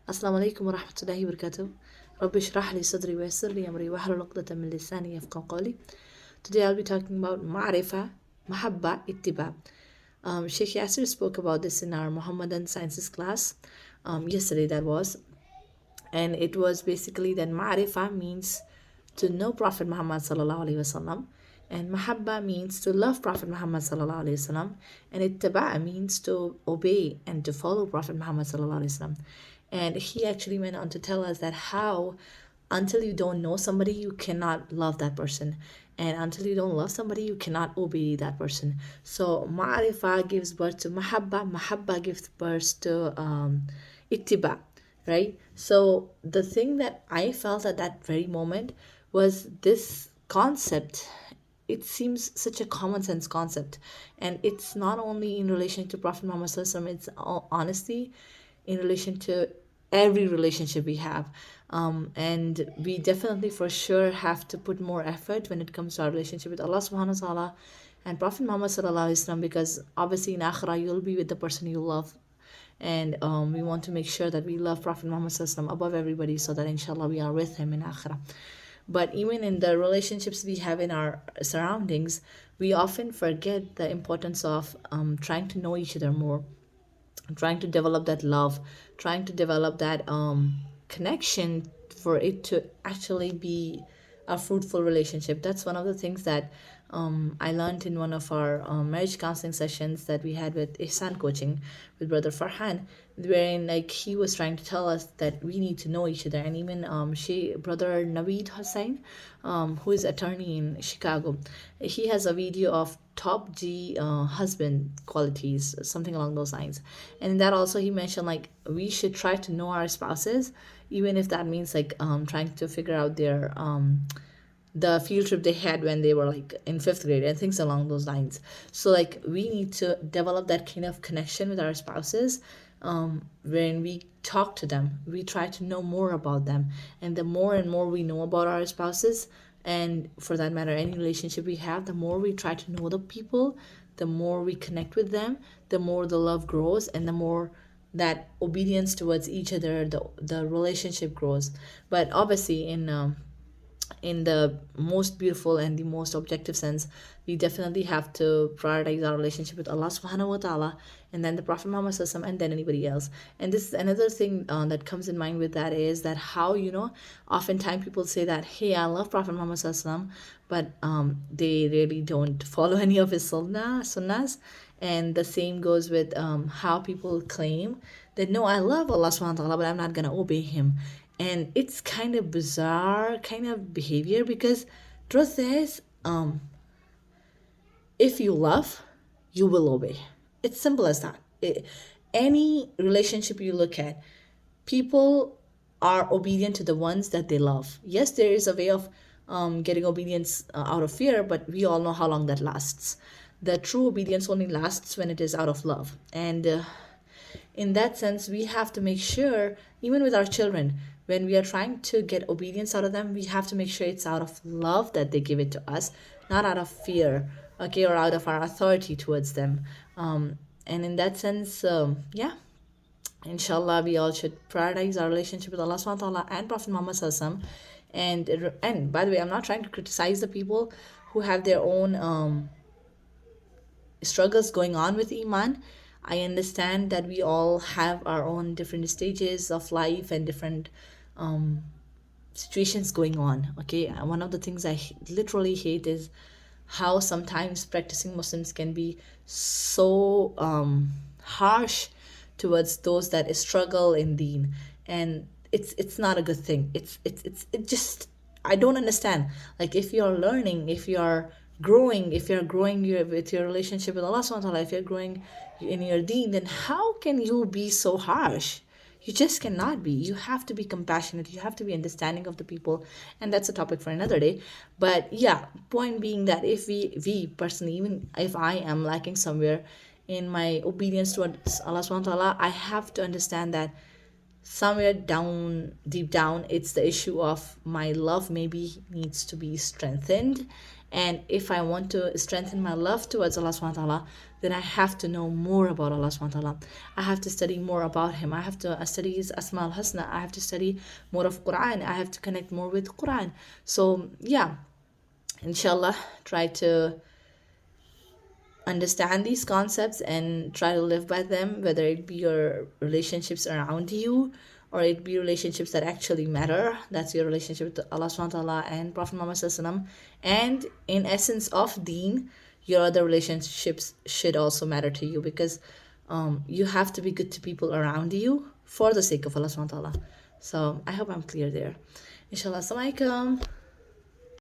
السلام عليكم ورحمة الله وبركاته. رب اشرح لي صدري ويسر لي أمري واحلل عقدة من لساني يفقهوا قولي. Today I'll be talking about Marifa, Mahaba, Itiba. Sheikh Yasser spoke about this in our Muhammadan Sciences class yesterday, that was. And it was basically that Marifa means to know Prophet Muhammad sallallahu alaihi wasallam, and Mahabba means to love Prophet Muhammad sallallahu alaihi wasallam, and Ittiba means to obey and to follow Prophet Muhammad sallallahu alaihi wasallam. And he actually went on to tell us that how until you don't know somebody you cannot love that person, and until you don't love somebody you cannot obey that person. So Ma'rifa gives birth to Mahabba gives birth to Ittiba, right? So the thing that I felt at that very moment was this concept. It seems such a common sense concept, and it's not only in relation to Prophet Muhammad Sallallahu Alaihi Wasallam, it's honestly in relation to every relationship we have. And we definitely for sure have to put more effort when it comes to our relationship with Allah subhanahu wa ta'ala and Prophet Muhammad sallallahu alaihi wasallam, because obviously in akhirah you'll be with the person you love, and we want to make sure that we love Prophet Muhammad sallallahu alaihi wasallam above everybody, so that inshallah we are with him in akhirah. But even in the relationships we have in our surroundings, we often forget the importance of trying to know each other more, trying to develop that love, trying to develop that connection for it to actually be a fruitful relationship. That's one of the things that I learned in one of our marriage counseling sessions that we had with Ihsan coaching with Brother Farhan, wherein like he was trying to tell us that we need to know each other. And even Brother Naveed Hussain, who is attorney in Chicago, he has a video of top G husband qualities, something along those lines. And in that also he mentioned like we should try to know our spouses, even if that means like trying to figure out their the field trip they had when they were like in fifth grade and things along those lines. So like we need to develop that kind of connection with our spouses. When we talk to them, we try to know more about them, and the more and more we know about our spouses, and for that matter any relationship we have, the more we try to know the people, the more we connect with them, the more the love grows, and the more that obedience towards each other, the relationship grows. But obviously in the most beautiful and the most objective sense, we definitely have to prioritize our relationship with Allah subhanahu wa ta'ala, and then the Prophet Muhammad sallallahu alaihi wasallam, and then anybody else. And this is another thing that comes in mind with that, is that how, oftentimes people say that, hey, I love Prophet Muhammad sallallahu alaihi wasallam, but they really don't follow any of his sunnahs. And the same goes with how people claim that, no, I love Allah subhanahu wa ta'ala, but I'm not going to obey him. And it's kind of bizarre kind of behavior, because truth is, if you love, you will obey. It's simple as that. Any relationship you look at, people are obedient to the ones that they love. Yes, there is a way of getting obedience out of fear, but we all know how long that lasts. The true obedience only lasts when it is out of love. And in that sense, we have to make sure, even with our children, when we are trying to get obedience out of them, we have to make sure it's out of love that they give it to us, not out of fear, okay, or out of our authority towards them. And in that sense, yeah, inshallah, we all should prioritize our relationship with Allah subhanahu wa ta'ala and Prophet Muhammad sallallahu alaihi wasallam. And by the way, I'm not trying to criticize the people who have their own struggles going on with Iman. I understand that we all have our own different stages of life and different situations going on. Okay, one of the things I literally hate is how sometimes practicing Muslims can be so harsh towards those that struggle in Deen, and it's not a good thing. It just, I don't understand. Like, if you're learning, if you're growing with your relationship with Allah subhanahu wa ta'ala, if you're growing in your deen, then how can you be so harsh? You just cannot be. You have to be compassionate. You have to be understanding of the people. And that's a topic for another day. But yeah, point being that if we personally, even if I am lacking somewhere in my obedience towards Allah subhanahu wa ta'ala, I have to understand that somewhere deep down, it's the issue of my love maybe needs to be strengthened, And if I want to strengthen my love towards Allah subhanahu wa ta'ala, then I have to know more about Allah subhanahu wa ta'ala. I have to study more about Him. I have to study His Asma al Husna. I have to study more of Quran. I have to connect more with Quran. So yeah, inshallah, try to understand these concepts and try to live by them, whether it be your relationships around you or it be relationships that actually matter. That's your relationship with Allah subhanahu wa ta'ala and Prophet Muhammad sallallahu alaihi wasallam. And in essence of deen, your other relationships should also matter to you, because you have to be good to people around you for the sake of Allah subhanahu wa ta'ala. So I hope I'm clear there. Inshallah. Assalamu alaikum.